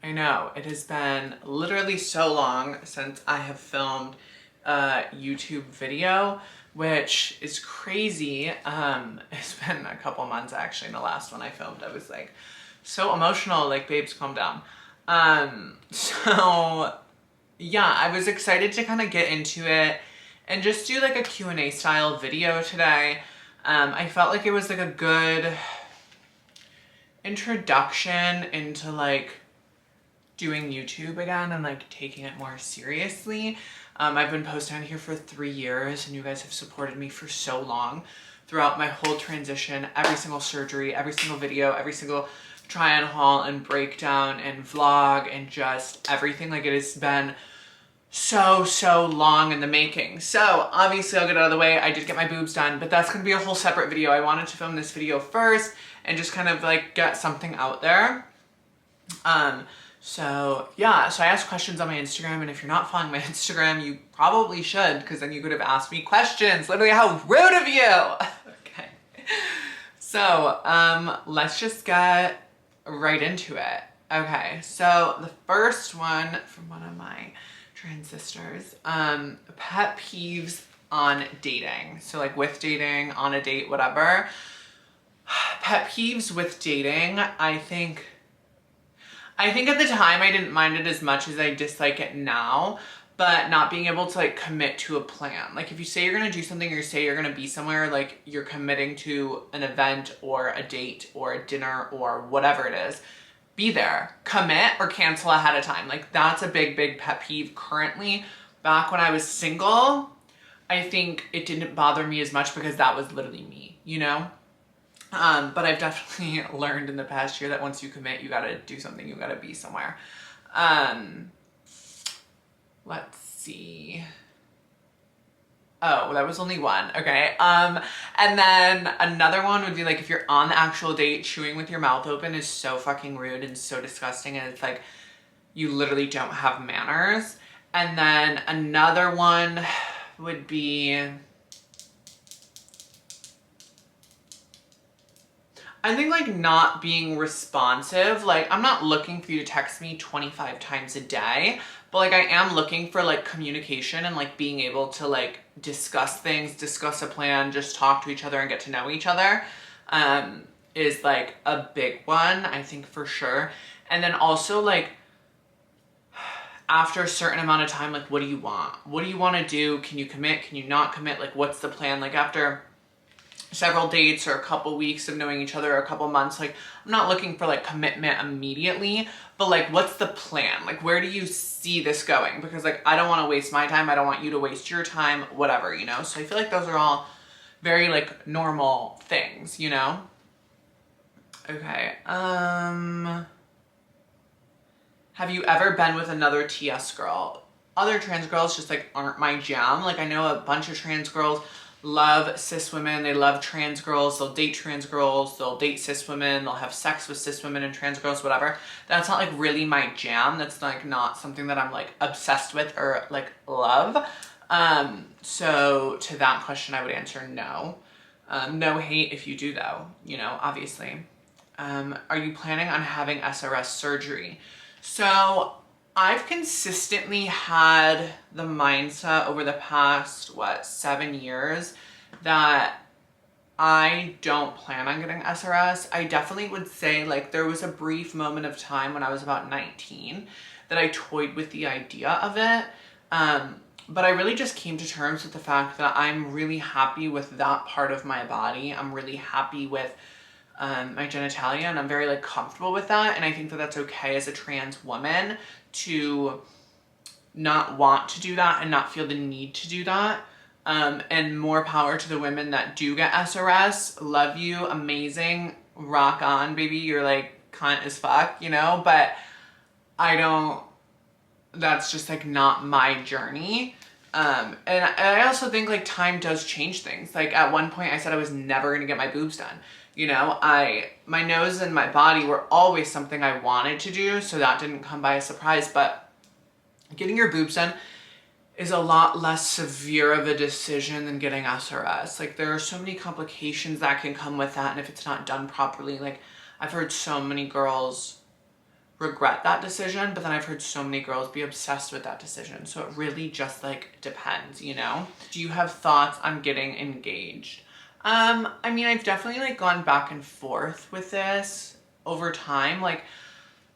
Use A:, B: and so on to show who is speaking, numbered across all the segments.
A: I know. It has been literally so long since I have filmed a YouTube video, which is crazy. It's been a couple months actually. In the last one I filmed, I was like so emotional, like, babes, calm down. So yeah, I was excited to kind of get into it and just do like a Q&A style video today. I felt like it was like a good introduction into like doing YouTube again and like taking it more seriously. I've been posting on here for 3 years and you guys have supported me for so long throughout my whole transition, every single surgery, every single video, every single try on haul and breakdown and vlog and just everything. Like, it has been so long in the making. So obviously I'll get it out of the way. I did get my boobs done, but that's gonna be a whole separate video. I wanted to film this video first and just kind of like get something out there. So yeah, so I asked questions on my Instagram, and if you're not following my Instagram, you probably should, because then you could have asked me questions. Literally, how rude of you! Okay. So, let's just get right into it. Okay, so the first one from one of my trans sisters, pet peeves on dating. So like with dating, on a date, whatever. Pet peeves with dating, I think at the time I didn't mind it as much as I dislike it now, but not being able to like commit to a plan. Like if you say you're gonna do something or you say you're gonna be somewhere, like you're committing to an event or a date or a dinner or whatever it is, be there. Commit or cancel ahead of time. Like that's a big pet peeve currently. Back when I was single, I think it didn't bother me as much because that was literally me, you know? But I've definitely learned in the past year that once you commit, you gotta do something, you gotta be somewhere. Let's see. Oh, that was only one. Okay. And then another one would be like, if you're on the actual date, chewing with your mouth open is so fucking rude and so disgusting. And it's like, you literally don't have manners. And then another one would be, I think like not being responsive. Like, I'm not looking for you to text me 25 times a day, but like I am looking for like communication and like being able to like discuss things, discuss a plan, just talk to each other and get to know each other, is like a big one, I think, for sure. And then also like after a certain amount of time, like what do you want? What do you want to do? Can you commit? Can you not commit? Like what's the plan? Like after several dates or a couple weeks of knowing each other or a couple months, like I'm not looking for like commitment immediately, but like what's the plan? Like where do you see this going? Because like I don't want to waste my time, I don't want you to waste your time, whatever, you know? So I feel like those are all very like normal things, you know? Okay. Have you ever been with another TS girl? Other trans girls just like aren't my jam. Like I know a bunch of trans girls love cis women, they love trans girls, they'll date trans girls, they'll date cis women, they'll have sex with cis women and trans girls, whatever. That's not like really my jam. That's like not something that I'm like obsessed with or like love. So to that question I would answer no. No hate if you do though, you know, obviously. Are you planning on having SRS surgery? So I've consistently had the mindset over the past, 7 years that I don't plan on getting SRS. I definitely would say like there was a brief moment of time when I was about 19 that I toyed with the idea of it. But I really just came to terms with the fact that I'm really happy with that part of my body. I'm really happy with my genitalia, and I'm very like comfortable with that, and I think that that's okay as a trans woman to not want to do that and not feel the need to do that. And more power to the women that do get SRS. Love you, amazing, rock on, baby. You're like cunt as fuck, you know, but that's just like not my journey. And I also think like time does change things. Like at one point I said I was never gonna get my boobs done. You know, my nose and my body were always something I wanted to do, so that didn't come by a surprise, but getting your boobs done is a lot less severe of a decision than getting SRS. Like there are so many complications that can come with that, and if it's not done properly, like I've heard so many girls regret that decision, but then I've heard so many girls be obsessed with that decision. So it really just like depends, you know? Do you have thoughts on getting engaged? I mean, I've definitely like gone back and forth with this over time. Like,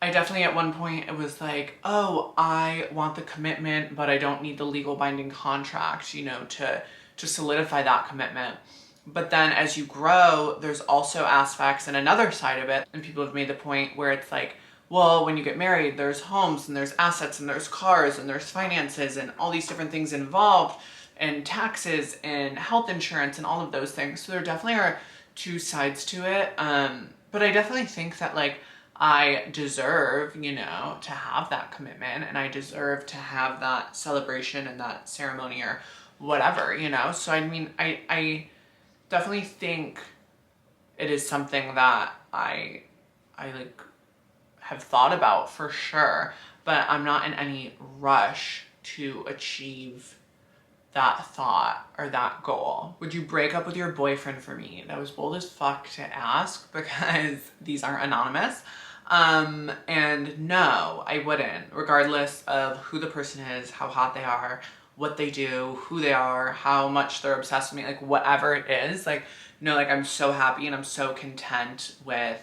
A: I definitely at one point it was like, oh, I want the commitment, but I don't need the legal binding contract, you know, to solidify that commitment. But then as you grow, there's also aspects and another side of it. And people have made the point where it's like, well, when you get married, there's homes and there's assets and there's cars and there's finances and all these different things involved, and taxes and health insurance and all of those things. So there definitely are two sides to it. But I definitely think that like I deserve, you know, to have that commitment, and I deserve to have that celebration and that ceremony or whatever, you know? So I mean, I definitely think it is something that I like have thought about for sure, but I'm not in any rush to achieve that thought or that goal. Would you break up with your boyfriend for me? That was bold as fuck to ask because these aren't anonymous. And no, I wouldn't, regardless of who the person is, how hot they are, what they do, who they are, how much they're obsessed with me, like whatever it is. Like, no, like I'm so happy and I'm so content with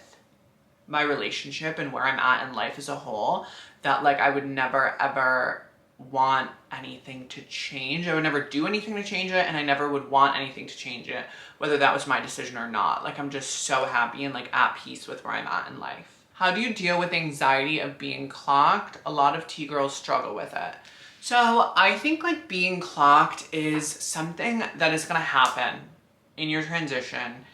A: my relationship and where I'm at in life as a whole that like I would never ever want anything to change. I would never do anything to change it, and I never would want anything to change it, whether that was my decision or not. Like, I'm just so happy and like at peace with where I'm at in life. How do you deal with anxiety of being clocked? A lot of T-girls struggle with it. So I think like being clocked is something that is gonna happen in your transition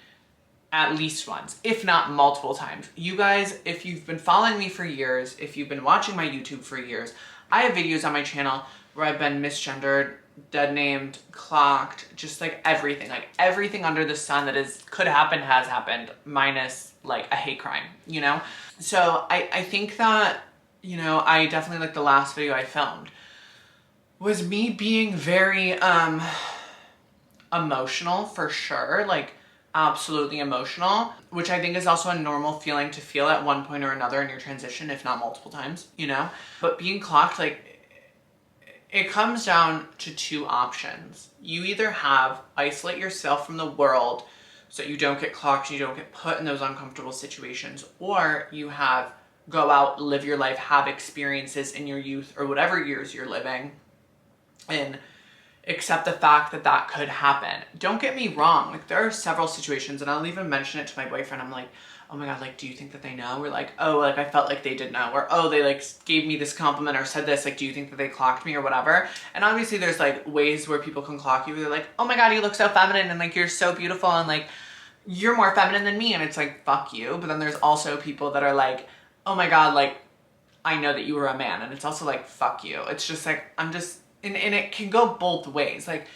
A: at least once, if not multiple times. You guys, if you've been following me for years, if you've been watching my YouTube for years, I have videos on my channel where I've been misgendered, dead named, clocked, just like everything under the sun that could happen has happened, minus like a hate crime, you know? So I think that, you know, I definitely like the last video I filmed was me being very emotional for sure, like absolutely emotional, which I think is also a normal feeling to feel at one point or another in your transition, if not multiple times, you know? But being clocked, like, it comes down to two options. You either have isolate yourself from the world so that you don't get clocked and you don't get put in those uncomfortable situations, or you have go out, live your life, have experiences in your youth or whatever years you're living, and accept the fact that that could happen. Don't get me wrong, like there are several situations, and I'll even mention it to my boyfriend. I'm like, oh my God, like, do you think that they know? We're like, oh, like I felt like they did know, or oh, they like gave me this compliment or said this, like, do you think that they clocked me or whatever? And obviously there's like ways where people can clock you. They're like, oh my God, you look so feminine, and like, you're so beautiful, and like, you're more feminine than me. And it's like, fuck you. But then there's also people that are like, oh my God, like, I know that you were a man. And it's also like, fuck you. It's just like, and it can go both ways. Like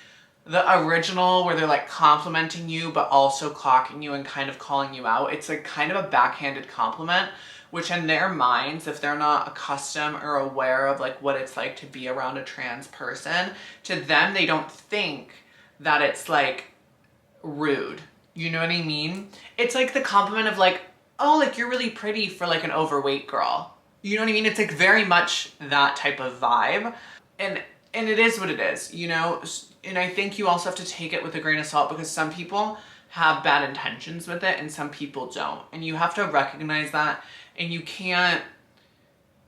A: the original where they're like complimenting you, but also clocking you and kind of calling you out. It's like kind of a backhanded compliment, which in their minds, if they're not accustomed or aware of like what it's like to be around a trans person, to them, they don't think that it's like rude. You know what I mean? It's like the compliment of like, oh, like you're really pretty for like an overweight girl. You know what I mean? It's like very much that type of vibe. And it is what it is, you know? And I think you also have to take it with a grain of salt, because some people have bad intentions with it and some people don't. And you have to recognize that, and you can't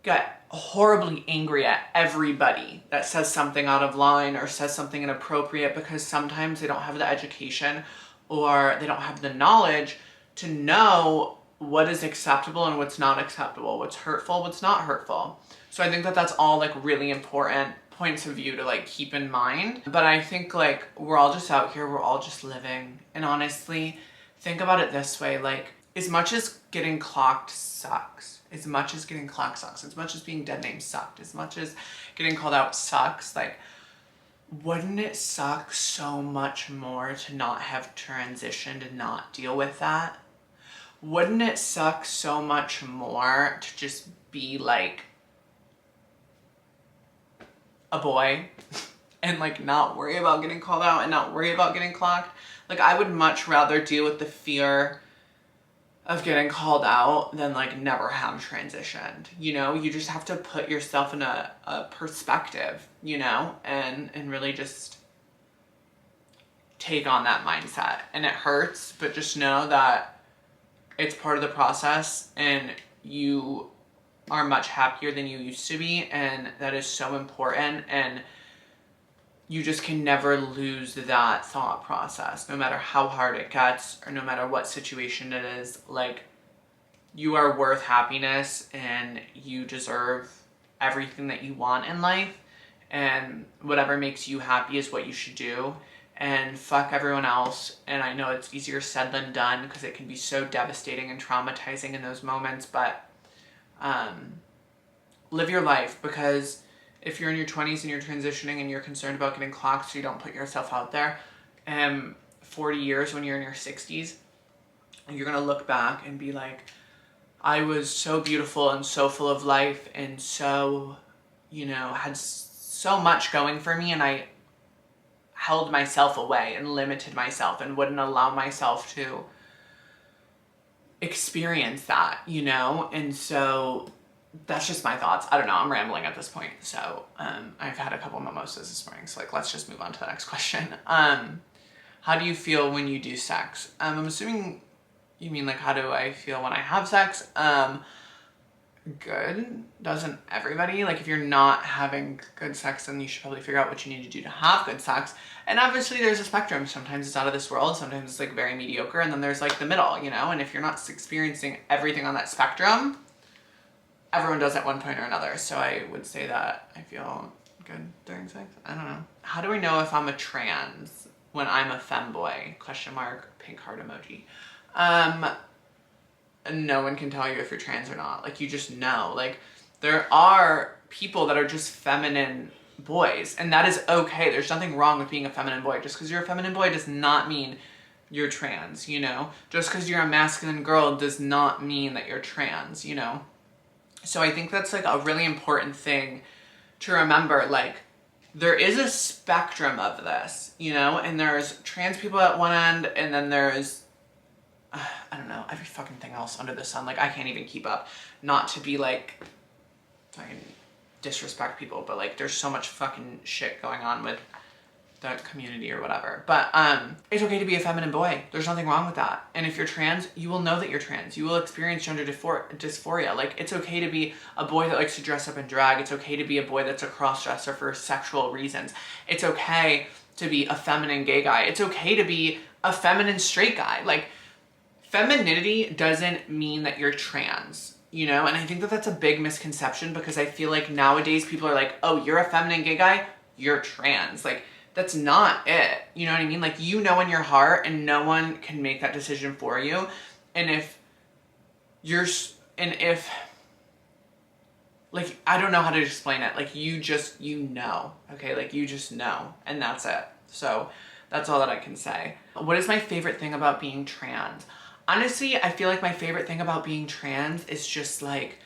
A: get horribly angry at everybody that says something out of line or says something inappropriate, because sometimes they don't have the education or they don't have the knowledge to know what is acceptable and what's not acceptable, what's hurtful, what's not hurtful. So I think that that's all like really important points of view to like keep in mind. But I think like we're all just out here, we're all just living. And honestly, think about it this way, like as much as getting clocked sucks, as much as getting clocked sucks, as much as being dead named sucked, as much as getting called out sucks, like wouldn't it suck so much more to not have transitioned and not deal with that? Wouldn't it suck so much more to just be like a boy and like not worry about getting called out and not worry about getting clocked? Like I would much rather deal with the fear of getting called out than like never have transitioned. You know, you just have to put yourself in a perspective, you know, and really just take on that mindset. And it hurts, but just know that it's part of the process and you are much happier than you used to be, and that is so important. And you just can never lose that thought process, no matter how hard it gets or no matter what situation it is. Like, you are worth happiness and you deserve everything that you want in life, and whatever makes you happy is what you should do. And fuck everyone else. And I know it's easier said than done because it can be so devastating and traumatizing in those moments, but live your life, because if you're in your 20s and you're transitioning and you're concerned about getting clocked so you don't put yourself out there, 40 years when you're in your 60s, you're going to look back and be like, I was so beautiful and so full of life and so, you know, had so much going for me, and I held myself away and limited myself and wouldn't allow myself to experience that, you know? And so that's just my thoughts. I don't know, I'm rambling at this point. So I've had a couple mimosas this morning, so like, let's just move on to the next question. How do you feel when you do sex? I'm assuming you mean like, how do I feel when I have sex? Good. Doesn't everybody? Like, if you're not having good sex, then you should probably figure out what you need to do to have good sex. And obviously there's a spectrum. Sometimes it's out of this world, sometimes it's like very mediocre, and then there's like the middle, you know? And if you're not experiencing everything on that spectrum, everyone does at one point or another. So I would say that I feel good during sex. I don't know. How do we know if I'm a trans when I'm a femboy? Question mark, pink heart emoji. No one can tell you if you're trans or not. Like, you just know. Like, there are people that are just feminine boys, and that is okay. There's nothing wrong with being a feminine boy. Just because you're a feminine boy does not mean you're trans, you know? Just because you're a masculine girl does not mean that you're trans, you know? So I think that's like a really important thing to remember. Like, there is a spectrum of this, you know? And there's trans people at one end, and then there's I don't know, every fucking thing else under the sun. Like, I can't even keep up. Not to be like fucking disrespect people, but like, there's so much fucking shit going on with the community or whatever. But it's okay to be a feminine boy. There's nothing wrong with that. And if you're trans, you will know that you're trans. You will experience gender dysphoria. Like, it's okay to be a boy that likes to dress up in drag. It's okay to be a boy that's a cross-dresser for sexual reasons. It's okay to be a feminine gay guy. It's okay to be a feminine straight guy. Like, femininity doesn't mean that you're trans, you know? And I think that that's a big misconception, because I feel like nowadays people are like, oh, you're a feminine gay guy, you're trans. Like, that's not it. You know what I mean? Like, you know in your heart, and no one can make that decision for you. And if like, I don't know how to explain it. Like, you know, okay? Like, you just know, and that's it. So that's all that I can say. What is my favorite thing about being trans? Honestly, I feel like my favorite thing about being trans is just like,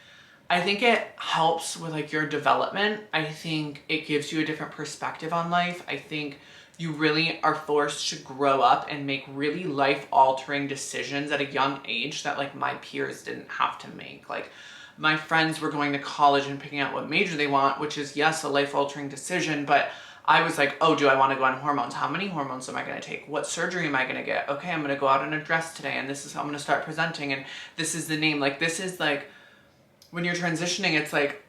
A: I think it helps with like your development. I think it gives you a different perspective on life. I think you really are forced to grow up and make really life-altering decisions at a young age that like my peers didn't have to make. Like, my friends were going to college and picking out what major they want, which is, yes, a life-altering decision, but I was like, oh, do I want to go on hormones? How many hormones am I going to take? What surgery am I going to get? Okay, I'm going to go out in a dress today, and this is how I'm going to start presenting, and this is the name. Like, this is like, when you're transitioning, it's like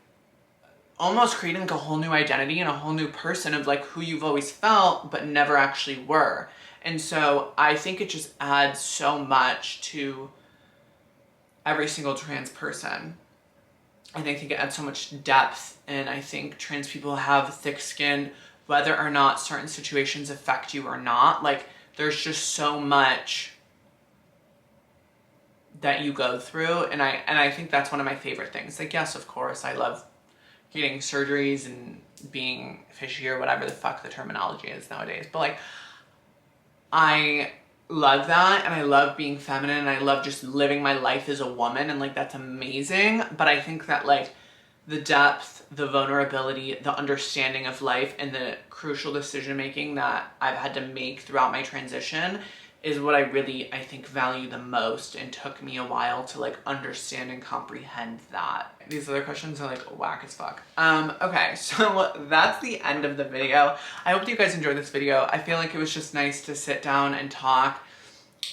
A: almost creating like a whole new identity and a whole new person of like who you've always felt but never actually were. And so I think it just adds so much to every single trans person. And I think it adds so much depth, and I think trans people have thick skin whether or not certain situations affect you or not. Like, there's just so much that you go through, and I think that's one of my favorite things. Like, yes, of course, I love getting surgeries and being fishy or whatever the fuck the terminology is nowadays, but like, I love that, and I love being feminine, and I love just living my life as a woman, and like, that's amazing. But I think that like, the depth, the vulnerability, the understanding of life, and the crucial decision making that I've had to make throughout my transition is what I really, I think, value the most, and took me a while to like understand and comprehend that. These other questions are like whack as fuck. Okay, so that's the end of the video. I hope that you guys enjoyed this video. I feel like it was just nice to sit down and talk,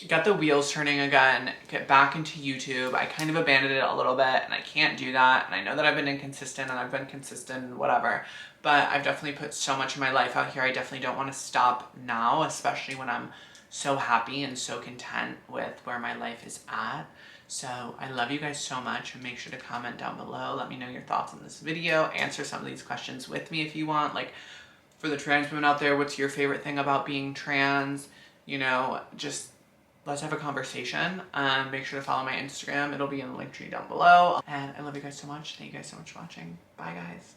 A: get the wheels turning again, get back into YouTube. I kind of abandoned it a little bit, and I can't do that. And I know that I've been inconsistent, and I've been consistent, whatever, but I've definitely put so much of my life out here. I definitely don't want to stop now, especially when I'm so happy and so content with where my life is at. So I love you guys so much, and make sure to comment down below. Let me know your thoughts on this video. Answer some of these questions with me if you want. Like, for the trans women out there, what's your favorite thing about being trans? You know, just let's have a conversation. Make sure to follow my Instagram. It'll be in the link tree down below. And I love you guys so much. Thank you guys so much for watching. Bye, guys.